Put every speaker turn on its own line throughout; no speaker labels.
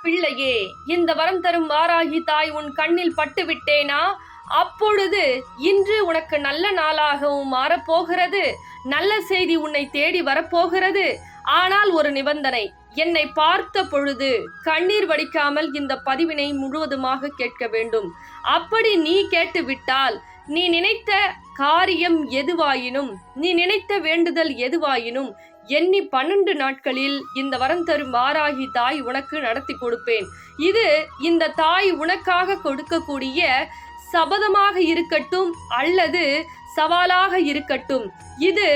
பிள்ளையே, இந்த வரம் தரும் வாராகி தாய் உன் கண்ணில் பட்டு விட்டேனா? அப்பொழுது இன்று உனக்கு நல்ல நாளாகவும் மாறப்போகிறது. நல்ல செய்தி உன்னை தேடி வரப்போகிறது. ஆனால் ஒரு நிபந்தனை, என்னை பார்த்த பொழுது கண்ணீர் வடிக்காமல் இந்த பதிவினை முழுவதுமாக கேட்க வேண்டும். அப்படி நீ கேட்டுவிட்டால், நீ நினைத்த காரியம் எதுவாயினும், நீ நினைத்த வேண்டுதல் எதுவாயினும் எண்ணி 12 நாட்களில் இந்த வரம் தரும் வாராகி தாய் உனக்கு நடத்தி கொடுப்பேன். இது இந்த தாய் உனக்காக கொடுக்கக்கூடிய சபதமாக இருக்கட்டும் அல்லது சவாலாக இருக்கட்டும், இது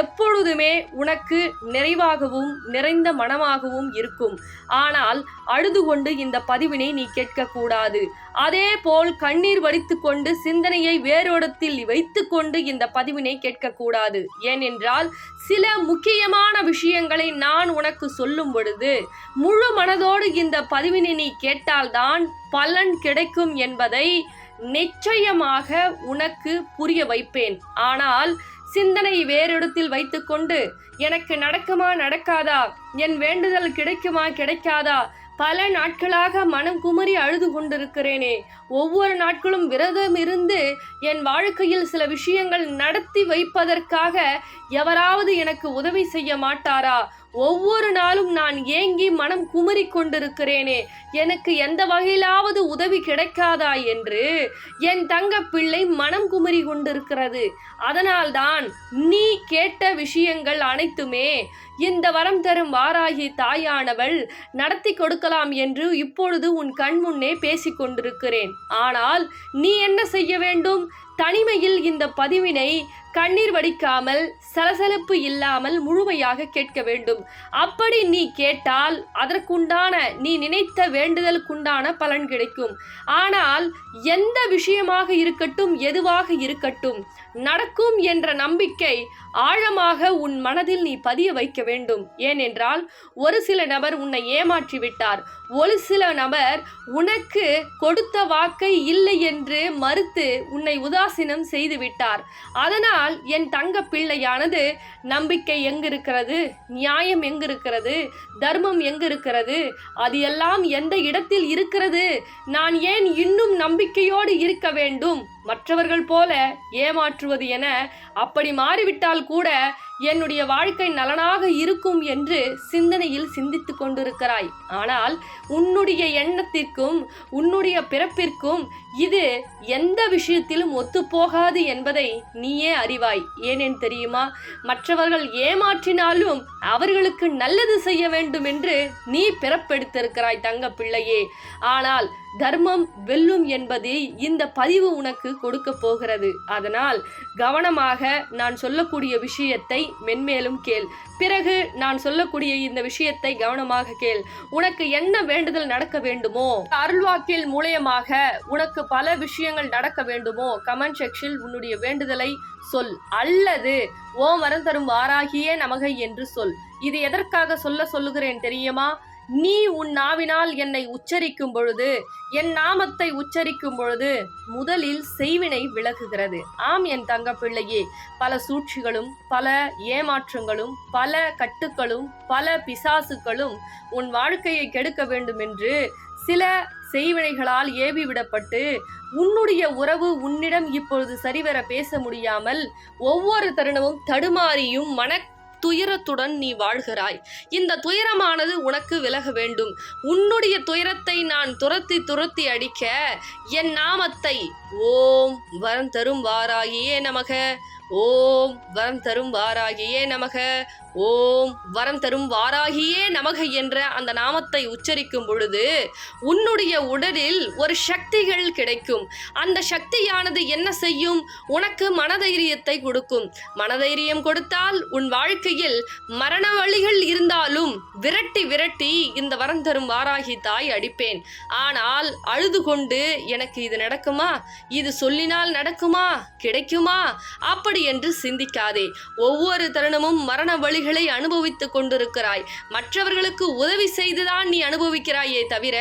எப்பொழுதுமே உனக்கு நிறைவாகவும் நிறைந்த மனமாகவும் இருக்கும். ஆனால் அழுது கொண்டு இந்த பதிவினை நீ கேட்கக்கூடாது. அதே போல் கண்ணீர் வடித்து கொண்டு சிந்தனையை வேறொடத்தில் வைத்து கொண்டு இந்த பதிவினை கேட்கக்கூடாது. ஏனென்றால் சில முக்கியமான விஷயங்களை நான் உனக்கு சொல்லும் பொழுது முழு மனதோடு இந்த பதிவினை நீ கேட்டால்தான் பலன் கிடைக்கும் என்பதை நிச்சயமாக உனக்கு புரிய வைப்பேன். ஆனால் சிந்தனை வேறிடத்தில் வைத்துக்கொண்டு எனக்கு நடக்குமா நடக்காதா, என் வேண்டுதல் கிடைக்குமா கிடைக்காதா, பல நாட்களாக மனம் குமரி அழுது கொண்டிருக்கிறேனே, ஒவ்வொரு நாட்களும் விரதம் இருந்து என் வாழ்க்கையில் சில விஷயங்கள் நடத்தி வைப்பதற்காக எவராவது எனக்கு உதவி செய்ய மாட்டாரா, ஒவ்வொரு நாளும் நான் ஏங்கி மனம் குமரி கொண்டிருக்கிறேனே, எனக்கு எந்த வகையிலாவது உதவி கிடைக்காதா என்று என் தங்க பிள்ளை மனம் குமரி கொண்டிருக்கிறது. அதனால்தான் நீ கேட்ட விஷயங்கள் அனைத்துமே இந்த வரம் தரும் வாராகி தாயானவள் நடத்தி கொடுக்கலாம் என்று இப்பொழுது உன் கண் முன்னே பேசிக் கொண்டிருக்கிறேன். ஆனால் நீ என்ன செய்ய வேண்டும்? தனிமையில் இந்த பதிவினை கண்ணீர் வடிக்காமல் சலசலப்பு இல்லாமல் முழுமையாக கேட்க வேண்டும். அப்படி நீ கேட்டால் அதற்குண்டான நீ நினைத்த வேண்டுதலுக்குண்டான பலன் கிடைக்கும். ஆனால் எந்த விஷயமாக இருக்கட்டும், எதுவாக இருக்கட்டும், நடக்கும் என்ற நம்பிக்கை ஆழமாக உன் மனதில் நீ பதிய வைக்க வேண்டும். ஏனென்றால் ஒரு சில நபர் உன்னை ஏமாற்றி விட்டார். ஒரு சில நபர் உனக்கு கொடுத்த வாக்கை இல்லை என்று மறுத்து உன்னை உதாசீனம் செய்து விட்டார். அதனால் என் தங்க பிள்ளையானது நம்பிக்கை எங்கிருக்கிறது, நியாயம் எங்கிருக்கிறது, தர்மம் எங்கிருக்கிறது, அது எல்லாம் எந்த இடத்தில் இருக்கிறது? நான் ஏன் இன்னும் நம்பிக்கையோடு இருக்க வேண்டும்? மற்றவர்கள் போல ஏமாற்றுவது என அப்படி மாறிவிட்டால் கூட என்னுடைய வாழ்க்கை நலனாக இருக்கும் என்று சிந்தனையில் சிந்தித்து கொண்டிருக்கிறாய். ஆனால் உன்னுடைய எண்ணத்திற்கும் உன்னுடைய பிறப்பிற்கும் இது எந்த விஷயத்திலும் ஒத்துப்போகாது என்பதை நீயே அறிவாய். ஏனென் தெரியுமா? மற்றவர்கள் ஏமாற்றினாலும் அவர்களுக்கு நல்லது செய்ய வேண்டும் என்று நீ பிறப்பெடுத்திருக்கிறாய் தங்க பிள்ளையே. ஆனால் தர்மம் வெல்லும் என்பதை இந்த பதிவு உனக்கு கொடுக்க போகிறது. அதனால் கவனமாக நான் சொல்லக்கூடிய விஷயத்தை மென்மேலும் கேள். பிறகு நான் சொல்லக்கூடிய இந்த விஷயத்தை கவனமாக கேள். உனக்கு என்ன வேண்டுதல் நடக்க வேண்டுமோ, அருள்வாக்கில் மூலயமாக உனக்கு பல விஷயங்கள் நடக்க வேண்டுமோ, கமெண்ட் செக்ஷனில் உன்னுடைய வேண்டுதலை சொல். அல்லது ஓம் வரம் தரும் வாராகியே நமக என்று சொல். இது எதற்காக சொல்லுகிறேன் தெரியுமா? நீ உன் நாவினால் என்னை உச்சரிக்கும் பொழுது, என் நாமத்தை உச்சரிக்கும் பொழுது முதலில் செய்வினை விலகுகிறது. ஆம் என் தங்க பிள்ளையே, பல சூழ்ச்சிகளும் பல ஏமாற்றங்களும் பல கட்டுக்களும் பல பிசாசுகளும் உன் வாழ்க்கையை கெடுக்க வேண்டும் என்று சில செய்வினைகளால் ஏவி விடப்பட்டு உன்னுடைய உறவு உன்னிடம் இப்பொழுது சரிவர பேச முடியாமல் ஒவ்வொரு தருணமும் தடுமாறியும் துயரத்துடன் நீ வாழ்கிறாய். இந்த துயரமானது உனக்கு விலக வேண்டும். உன்னுடைய துயரத்தை நான் துரத்தி அடிக்க என் நாமத்தை ஓம் வரம் தரும் வாராகியே நமக, ஓம் வரம் தரும் வாராகியே நமக, ஓம் வரம் தரும் வாராகியே நமக என்ற அந்த நாமத்தை உச்சரிக்கும் பொழுது உன்னுடைய உடலில் ஒரு சக்திகள் கிடைக்கும். அந்த சக்தியானது என்ன செய்யும்? உனக்கு மனதைரியத்தை கொடுக்கும். மனதைரியம் கொடுத்தால் உன் வாழ்க்கையில் மரண வழிகள் இருந்தாலும் விரட்டி இந்த வரம் தரும் வாராகி தாய் அடிப்பேன். ஆனால் அழுது கொண்டு எனக்கு இது நடக்குமா, இது சொல்லினால் நடக்குமா, கிடைக்குமா, அப்படி என்று சிந்திக்காதே. ஒவ்வொரு தருணமும் மரண வழிகளை அனுபவித்துக் கொண்டிருக்கிறாய். மற்றவர்களுக்கு உதவி செய்துதான் நீ அனுபவிக்கிறாயே தவிர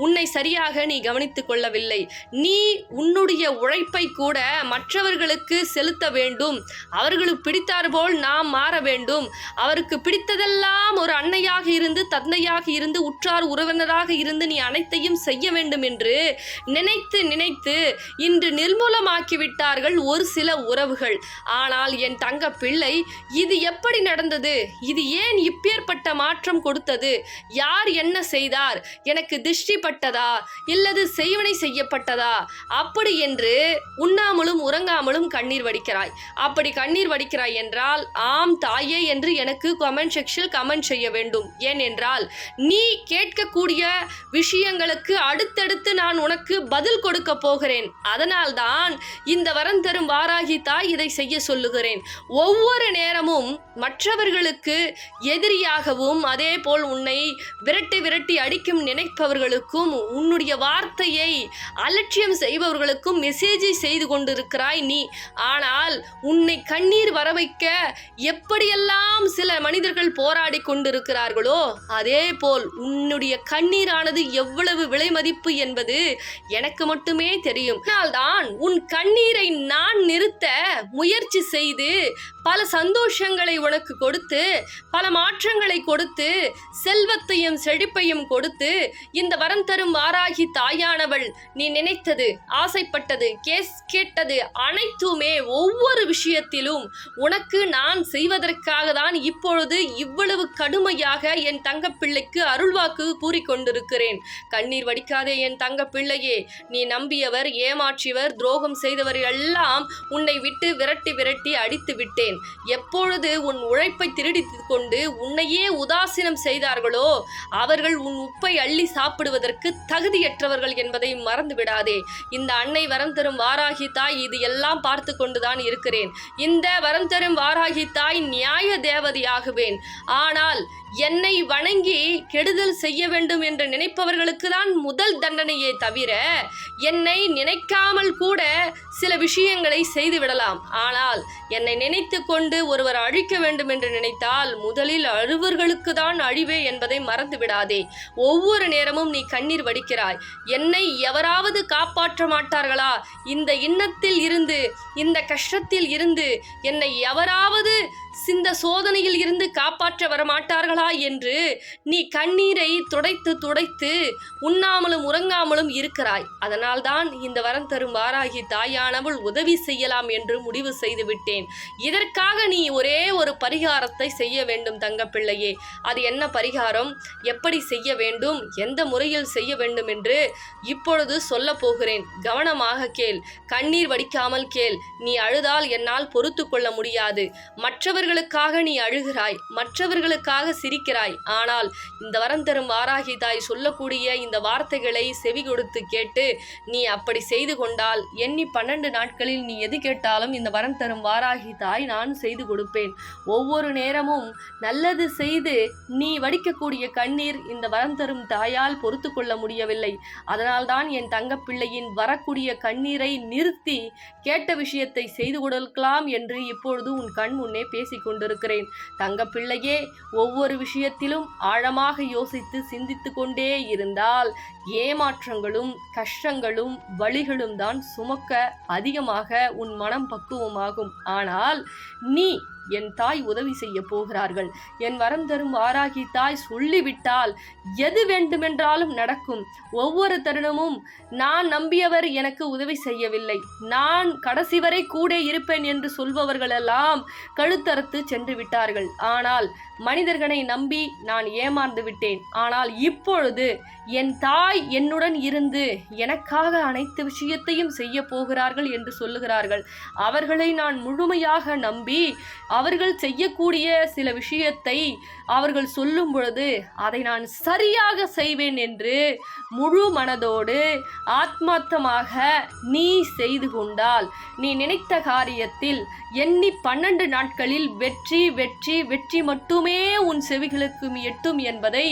உன்னை சரியாக நீ கவனித்துக் கொள்ளவில்லை. நீ உன்னுடைய உழைப்பை கூட மற்றவர்களுக்கு செலுத்த வேண்டும். அவர்களுக்கு பிடித்தாற்போல் நாம் மாற வேண்டும். அவருக்கு பிடித்ததெல்லாம் ஒரு அன்னையாக இருந்து, தந்தையாக இருந்து, உற்றார் உறவினராக இருந்து நீ அனைத்தையும் செய்ய வேண்டும் என்று நினைத்து நினைத்து இன்று நிர்மூலமாக்கிவிட்டார்கள் ஒரு சில உறவுகள். ஆனால் என் தங்க பிள்ளை, இது எப்படி நடந்தது? இது ஏன் இப்பேற்பட்ட மாற்றம் கொடுத்தது? யார் என்ன செய்தார்? எனக்கு திருஷ்டி பட்டதா இல்லது செய்வனை செய்யப்பட்டதா? அப்படி என்று உண்ணாமலும் உறங்காமலும் கண்ணீர் வடிக்கிறாய். அப்படி கண்ணீர் வடிக்கிறாய் என்றால் ஆம் தாயே என்று எனக்கு கமெண்ட் செக்ஷனில் கமெண்ட் செய்ய வேண்டும். ஏனென்றால் நீ கேட்கக்கூடிய விஷயங்களுக்கு அடுத்தடுத்து நான் உனக்கு பதில் கொடுக்க போகிறேன். அதனால்தான் இந்த வரம் தரும் வாராகி தாய் இதை செய்ய சொல்லுகிறேன். ஒவ்வொரு நேரமும் மற்றவர்களுக்கு எதிரியாகவும் அதே போல் உன்னை விரட்டி விரட்டி அடிக்கும் நினைப்பவர்களுக்கும் உன்னுடைய வார்த்தையை அலட்சியம் செய்பவர்களுக்கும் மெசேஜை செய்து கொண்டிருக்கிறாய் நீ. ஆனால் உன்னை கண்ணீர் வர வைக்க எப்படியெல்லாம் சில மனிதர்கள் போராடி கொண்டிருக்கிறார்களோ அதே போல் உன்னுடைய கண்ணீரானது எவ்வளவு விலை மதிப்பு என்பது எனக்கு மட்டுமே தெரியும். அதனால்தான் உன் கண்ணீரை நான் நிறுத்த முயற்சி செய்து பல சந்தோஷங்களை உனக்கு கொடுத்து, பல மாற்றங்களை கொடுத்து, செல்வத்தையும் செழிப்பையும் கொடுத்து, இந்த வரம் தரும் வாராகி தாயானவள் நீ நினைத்தது, ஆசைப்பட்டது, கேட்டது அனைத்துமே ஒவ்வொரு விஷயத்திலும் உனக்கு நான் செய்வதற்காக தான் இப்பொழுது இவ்வளவு கடுமையாக என் தங்கப்பிள்ளைக்கு அருள்வாக்கு கூறிக்கொண்டிருக்கிறேன். கண்ணீர் வடிக்காதே என் தங்கப்பிள்ளையே. நீ நம்பியவர், ஏமாற்றியவர், துரோகம் செய்தவர் எல்லாம் உன்னை விட்டு விரட்டி விரட்டி அடித்து விட்டேன். எப்பொழுது உன் உழைப்பை திருடித்துக் கொண்டு உன்னையே உதாசீனம் செய்தார்களோ அவர்கள் உன் உப்பை அள்ளி சாப்பிடுவதற்கு தகுதியற்றவர்கள் என்பதை மறந்து விடாதே. இந்த அன்னை வரம் தரும் வாராகி தாய் இது எல்லாம் பார்த்து கொண்டுதான் இருக்கிறேன். இந்த வரம் தரும் வாராகி தாய் நியாய தேவதையாகுவேன். ஆனால் என்னை வணங்கி கெடுதல் செய்ய வேண்டும் என்று நினைப்பவர்களுக்கு தான் முதல் தண்டனையே தவிர என்னை நினைக்காமல் கூட சில விஷயங்களை செய்து விடலாம். ஆனால் என்னை நினைத்து கொண்டு ஒருவர் அழிக்க வேண்டும் என்று நினைத்தால் முதலில் அழுவர்களுக்கு தான் அழிவே என்பதை மறந்து விடாதே. ஒவ்வொரு நேரமும் நீ கண்ணீர் வடிக்கிறாய். என்னை எவராவது காப்பாற்ற மாட்டார்களா? இந்த இன்னத்தில் இருந்து, இந்த கஷ்டத்தில் இருந்து என்னை எவராவது இந்த சோதனையில் இருந்து காப்பாற்ற வரமாட்டார்களா என்று நீ கண்ணீரை துடைத்து துடைத்து உண்ணாமலும் உறங்காமலும் இருக்கிறாய். அதனால்தான் இந்த வரம் தரும் வாராகி தாயானவள் உதவி செய்யலாம் என்று முடிவு செய்து விட்டேன். இதற்காக நீ ஒரே ஒரு பரிகாரத்தை செய்ய வேண்டும் தங்கப்பிள்ளையே. அது என்ன பரிகாரம், எப்படி செய்ய வேண்டும், எந்த முறையில் செய்ய வேண்டும் என்று இப்பொழுது சொல்ல போகிறேன். கவனமாக கேள், கண்ணீர் வடிக்காமல் கேள். நீ அழுதால் என்னால் பொறுத்து கொள்ள முடியாது. மற்றவர்களுக்காக நீ அழுகிறாய், மற்றவர்களுக்காக சிரிக்கிறாய். ஆனால் இந்த வரம் தரும் வாராகி தாய் சொல்லக்கூடிய இந்த வார்த்தைகளை செவி கொடுத்து கேட்டு நீ அப்படி செய்து கொண்டால் எண்ணி 12 நாட்களில் நீ எது கேட்டாலும் இந்த வரம் தரும் வாராகி தாய் நான் செய்து கொடுப்பேன். ஒவ்வொரு நேரமும் நல்லது செய்து நீ வடிக்கக்கூடிய கண்ணீர் இந்த வரம் தரும் தாயால் பொறுத்து கொள்ள முடியவில்லை. அதனால்தான் என் தங்கப்பிள்ளையின் வரக்கூடிய கண்ணீரை நிறுத்தி கேட்ட விஷயத்தை செய்து கொடுக்கலாம் என்று இப்பொழுது உன் கண் முன்னே பேசிக் கொண்டிருக்கிறேன். தங்கப்பிள்ளையே, ஒவ்வொரு விஷயத்திலும் ஆழமாக யோசித்து சிந்தித்து கொண்டே இருந்தால் ஏமாற்றங்களும் கஷ்டங்களும் வலிகளும் தான் சுமக்க அதிகமாக உன் மனம் பக்குவமாகும். ஆனால் நீ என் தாய் உதவி செய்ய போகிறார்கள். என் வரம் தரும் வாராகி தாய் சொல்லிவிட்டால் எது வேண்டுமென்றாலும் நடக்கும். ஒவ்வொரு தருணமும் நான் நம்பியவர் எனக்கு உதவி செய்யவில்லை, நான் கடைசி வரை கூட இருப்பேன் என்று சொல்பவர்களெல்லாம் கழுத்தறுத்து சென்று விட்டார்கள். ஆனால் மனிதர்களை நம்பி நான் ஏமாந்து விட்டேன். ஆனால் இப்பொழுது என் தாய் என்னுடன் இருந்து எனக்காக அனைத்து விஷயத்தையும் செய்ய போகிறார்கள் என்று சொல்லுகிறார்கள். அவர்களை நான் முழுமையாக நம்பி அவர்கள் செய்யக்கூடிய சில விஷயத்தை அவர்கள் சொல்லும் பொழுது அதை நான் சரியாக செய்வேன் என்று முழு மனதோடு ஆத்மார்த்தமாக நீ செய்து கொண்டால் நீ நினைத்த காரியத்தில் எண்ணி 12 நாட்களில் வெற்றி வெற்றி வெற்றி மட்டுமே உன் செவிகளுக்கு எட்டும் என்பதை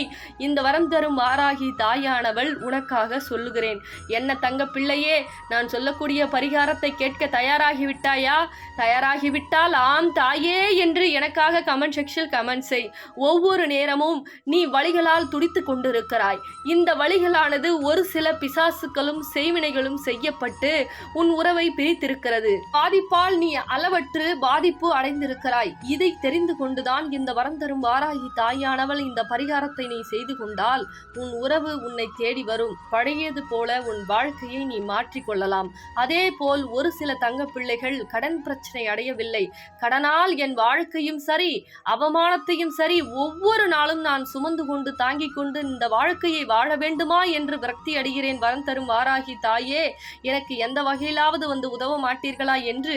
இந்த வரம் தரும் வாராகி தாயானவள் உனக்காக சொல்லுகிறேன். என்ன தங்க பிள்ளையே, நான் சொல்லக்கூடிய பரிகாரத்தை கேட்க தயாராகிவிட்டாயா? தயாராகிவிட்டால் ஆம் தாயே என்று எனக்காக கமெண்ட் செக்ஷன் கமெண்ட் செய். ஒவ்வொரு நேரமும் நீ வலிகளால் துடித்து கொண்டிருக்கிறாய். இந்த வலிகளானது ஒரு சில பிசாசுகளும் செய்வினைகளும் செய்யப்பட்டு உன் உறவை பிரித்திருக்கிறது. பாதிப்பால் நீ அளவற்று பாதிப்பு அடைந்திருக்கிறாய். இதை தெரிந்து கொண்டுதான் இந்த வரம் தரும் வாராகி தாயானவள் இந்த பரிகாரத்தை நீ செய்து கொண்டால் உன் உறவு உன்னை தேடி வரும். பழையது போல உன் வாழ்க்கையை நீ மாற்றிக்கொள்ளலாம். அதே போல் ஒரு சில தங்க பிள்ளைகள் கடன் பிரச்சனை அடையவில்லை. கடனால் என் வாழ்க்கையும் சரி அவமானத்தையும் சரி ஒவ்வொரு நாளும் நான் சுமந்து கொண்டு தாங்கிக் கொண்டு இந்த வாழ்க்கையை வாழ வேண்டுமா என்று விரக்தி அடைகிறேன். வரம் தரும் வாராகி தாயே, எனக்கு எந்த வகையிலாவது வந்து உதவ மாட்டீர்களா என்று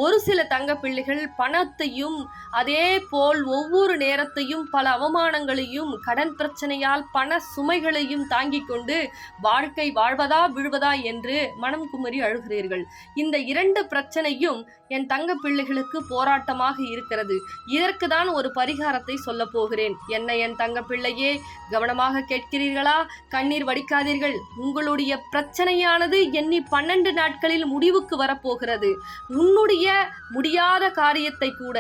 ஒரு சில தங்க பிள்ளைகள் பணத்தையும் அதே போல் ஒவ்வொரு நேரத்தையும் பல அவமானங்களையும் கடன் பிரச்சனையால் பண சுமைகளையும் தாங்கிக் கொண்டு வாழ்க்கை வாழ்வதா விழுவதா என்று மனம் குமரி அழுகிறீர்கள். இந்த இரண்டு பிரச்சனையும் என் தங்க பிள்ளைகளுக்கு போராட்டமாக இருக்கிறது. இதற்கு தான் ஒரு பரிகாரத்தை சொல்ல போகிறேன். என்ன என் தங்க பிள்ளையே, கவனமாக கேட்கிறீர்களா? கண்ணீர் வடிக்காதீர்கள். உங்களுடைய பிரச்சனையானது எண்ணி 12 நாட்களில் முடிவுக்கு வரப்போகிறது. உன்னுடைய முடியாத காரியத்தை கூட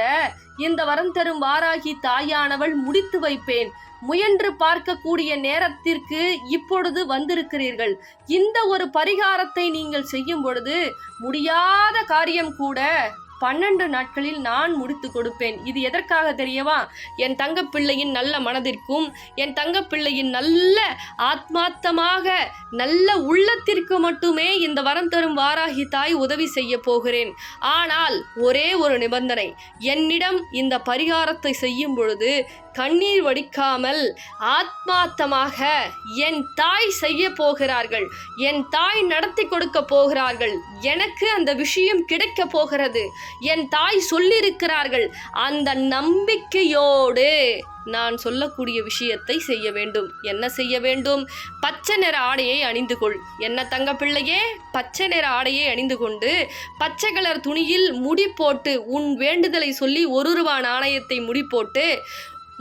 இந்த வரம் தரும் வாராகி தாயானவள் முடித்து வைப்பேன். முயன்று பார்க்கக்கூடிய நேரத்திற்கு இப்பொழுது வந்திருக்கிறீர்கள். இந்த ஒரு பரிகாரத்தை நீங்கள் செய்யும் பொழுது முடியாத காரியம் கூட 12 நாட்களில் நான் முடித்து கொடுப்பேன். இது எதற்காக தெரியவா? என் தங்க பிள்ளையின் நல்ல மனதிற்கும் என் தங்க பிள்ளையின் நல்ல ஆத்மார்த்தமாக நல்ல உள்ளத்திற்கு மட்டுமே இந்த வரம் தரும் வாராகி தாய் உதவி செய்ய போகிறேன். ஆனால் ஒரே ஒரு நிபந்தனை, என்னிடம் இந்த பரிகாரத்தை செய்யும் பொழுது கண்ணீர் வடிக்காமல் ஆத்மார்த்தமாக என் தாய் செய்ய போகிறார்கள். என் தாய் நடத்தி கொடுக்க போகிறார்கள். எனக்கு அந்த விஷயம் கிடைக்க போகிறது. என் தாய் சொல்லியிருக்கிறார்கள். அந்த நம்பிக்கையோடு நான் சொல்லக்கூடிய விஷயத்தை செய்ய வேண்டும். என்ன செய்ய வேண்டும்? பச்சை நிற ஆடையை அணிந்து கொள். என்ன தங்க பிள்ளையே, பச்சை நிற ஆடையை அணிந்து கொண்டு பச்சை கலர் துணியில் முடி போட்டு உன் வேண்டுதலை சொல்லி 1 ரூபாய் நாணயத்தை முடி போட்டு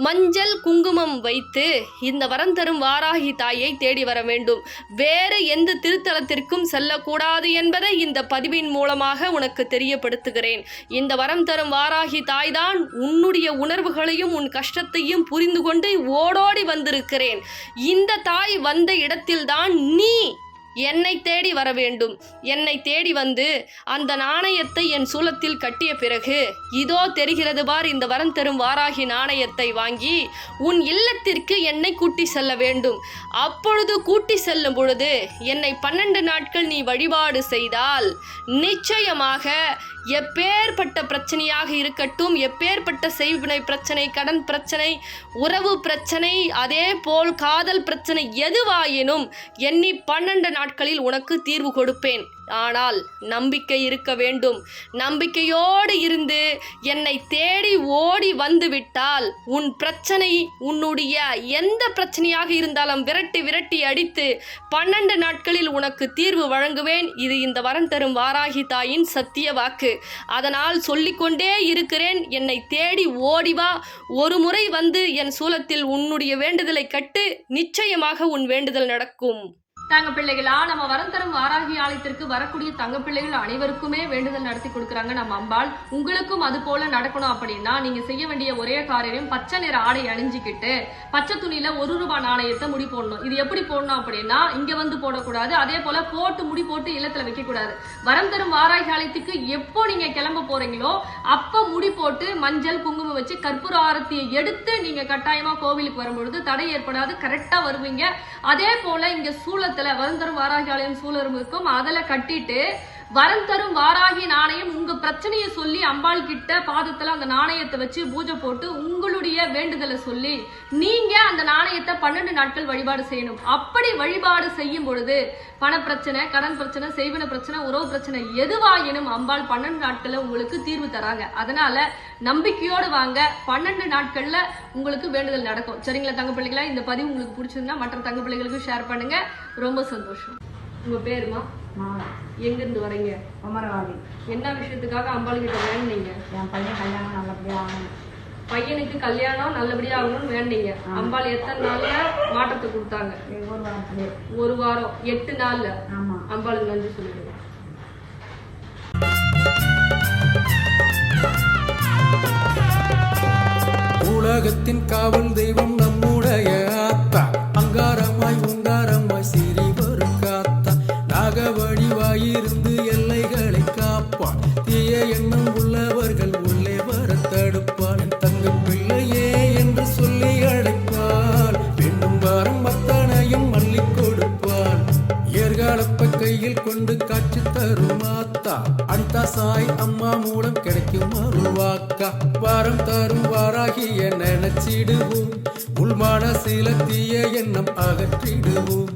மஞ்சள் குங்குமம் வைத்து இந்த வரம் தரும் வாராகி தாயை தேடி வர வேண்டும். வேறு எந்த திருத்தலத்திற்கும் செல்லக்கூடாது என்பதை இந்த பதிவின் மூலமாக உனக்கு தெரியப்படுத்துகிறேன். இந்த வரம் தரும் வாராகி தாய்தான் உன்னுடைய உணர்வுகளையும் உன் கஷ்டத்தையும் புரிந்து கொண்டு ஓடோடி வந்திருக்கிறேன். இந்த தாய் வந்த இடத்தில்தான் நீ என்னை தேடி வர வேண்டும். என்னை தேடி வந்து அந்த நாணயத்தை என் சூலத்தில் கட்டிய பிறகு இதோ தெரிகிறது பார், இந்த வரம் தரும் வாராகி நாணயத்தை வாங்கி உன் இல்லத்திற்கு என்னை கூட்டி செல்ல வேண்டும். அப்பொழுது கூட்டி செல்லும் பொழுது என்னை 12 நாட்கள் நீ வழிபாடு செய்தால் நிச்சயமாக எப்பேற்பட்ட பிரச்சனையாக இருக்கட்டும், எப்பேற்பட்ட செய்வினை பிரச்சனை, கடன் பிரச்சனை, உறவு பிரச்சனை, அதே போல் காதல் பிரச்சனை எதுவாயினும் எண்ணி 12 நாட்களில் உனக்கு தீர்வு கொடுப்பேன். ஆனால் நம்பிக்கை இருக்க வேண்டும். நம்பிக்கையோடு இருந்து என்னை தேடி ஓடி வந்து விட்டால் உன் பிரச்சனை, உன்னுடைய எந்த பிரச்சனையாக இருந்தாலும் விரட்டி விரட்டி அடித்து 12 நாட்களில் உனக்கு தீர்வு வழங்குவேன். இது இந்த வரம் தரும் வாராகி தாயின் சத்திய வாக்கு. அதனால் சொல்லிக்கொண்டே இருக்கிறேன். என்னை தேடி ஓடிவா. ஒரு முறை வந்து என் சூலத்தில் உன்னுடைய வேண்டுதலை கட்டு. நிச்சயமாக உன் வேண்டுதல் நடக்கும். தங்க பிள்ளைகளா, நம்ம வரம் தரும் வாராகி ஆலயத்திற்கு வரக்கூடிய தங்க பிள்ளைகள் அனைவருக்குமே வேண்டுதல் நடத்தி கொடுக்குறாங்க நம்ம அம்பாள். உங்களுக்கும் அது போல நடக்கணும் அப்படின்னா நீங்க செய்ய வேண்டிய ஒரே காரியம் பச்சை நிற ஆடை அணிஞ்சிக்கிட்டு பச்சை துணியில 1 ரூபாய் நாணயத்தை முடி போடணும். இது எப்படி போடணும் அப்படின்னா இங்க வந்து போடக்கூடாது. அதே போல போட்டு முடி போட்டு இல்லத்துல வைக்க கூடாது. வரம் தரும் வாராகி ஆலயத்துக்கு எப்போ நீங்க கிளம்ப போறீங்களோ அப்ப முடி போட்டு மஞ்சள் குங்குமம் வச்சு கற்பூர ஆரத்தியை எடுத்து நீங்க கட்டாயமா கோவிலுக்கு வரும்பொழுது தடை ஏற்படாது. கரெக்டா வருவீங்க. அதே போல இங்க சூழ வரம் தரும் வாராகி ஆலயம் சூழலும் இருக்கும். அதில் கட்டிட்டு வரம் தரும் வாராகி நாணயம் உங்க பிரச்சனையை சொல்லி அம்பாள் கிட்ட பாதத்துல அந்த நாணயத்தை வச்சு பூஜை போட்டு உங்களுடைய வேண்டுதலை சொல்லி நீங்க அந்த நாணயத்தை 12 நாட்கள் வழிபாடு செய்யணும். அப்படி வழிபாடு செய்யும் பொழுது பணப்பிரச்சனை, கடன் பிரச்சனை, செய்வின பிரச்சனை, உறவு பிரச்சனை எதுவாயினும் அம்பாள் 12 நாட்கள்ல உங்களுக்கு தீர்வு தராங்க. அதனால நம்பிக்கையோடு வாங்க. 12 நாட்கள்ல உங்களுக்கு வேண்டுதல் நடக்கும். சரிங்களா தங்க பிள்ளைகளா? இந்த பதிவு உங்களுக்கு பிடிச்சிருந்தா மற்ற தங்க பிள்ளைகளுக்கு ஷேர் பண்ணுங்க. ரொம்ப சந்தோஷம். உங்க பேருமா? எங்க இருந்து வரீங்க?
அமரவாதி.
என்ன விஷயத்துக்காக அம்பாள் கிட்ட வேணுனீங்க?
என் பையன் கல்யாணம் நல்லபடியா ஆகணும்.
பையனுக்கு கல்யாணம் நல்லபடியா ஆகணும்னு வேண்டீங்க. அம்பாள் எத்தனை நாள்ல மாற்றத்தை கொடுத்தாங்க? ஒரு வாரம் 8 நாள்ல. அம்பாளுக்கு நன்றி சொல்லிடுங்க.
உலகத்தின் காவல் தெய்வம் நம்முடைய ஆத்தா, அங்காரமாய் உங்காரமாய் சிறி வரும் காத்தா, நாகவடிவாயிருந்து எல்லைகளை காப்பான், தீய எண்ணம் உள்ளவர்கள் உள்ளே வர தடுப்பான், என் தங்க பிள்ளையே என்று சொல்லி அழைப்பான், வேண்டும் வாரம் அத்தனையும் மல்லி கொடுப்பான், ஏற்காலப்ப கையில் கொண்டு காட்சி தரும் ஆத்தா, அனிதா சாய் அம்மா மூலம் கிடைக்கும் அருள்வாக்கா, வாரம் தரும் வாராகிய நினைச்சிடுவோம், உள்மான சில தீய எண்ணம் அகற்றிடுவோம்,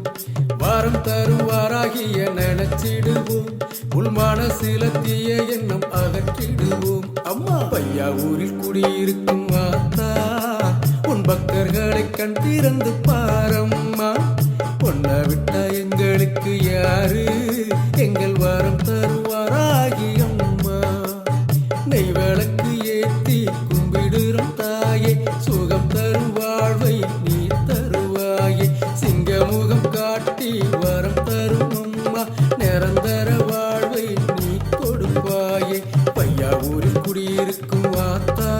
வாரம் தரும் வாராகிய நினைச்சிடுவோம், உள்மான சில தீய எண்ணம் அகற்றிடுவோம். அம்மா பையா ஊரில் குடியிருக்கும் ஆத்தா, உன் பக்தர்களை கண் திறந்து பாரம்மா, பொண்ணை விட்டா எங்களுக்கு யாரு, எங்கள் வாரம் தருவாராகி அம்மா, நெய் விளக்கு ஏத்தி கும்பிடுறோம் தாயே, சுகம் தரும் வாழ்வை நீ தருவாயே, சிங்கமுகம் காட்டி வரம் தரும் அம்மா, நிரந்தர வாழ்வை நீ கொடுப்பாயே, பையா ஊரில் குடியிருக்கும் ஆத்தா,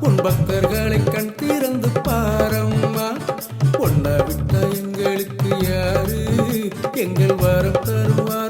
உன் பக்தர்களை கண் திறந்து பாரம்மா, பொண்ணை விட்டா எங்களுக்கு யாரு, எங்கள் வரம் தருவா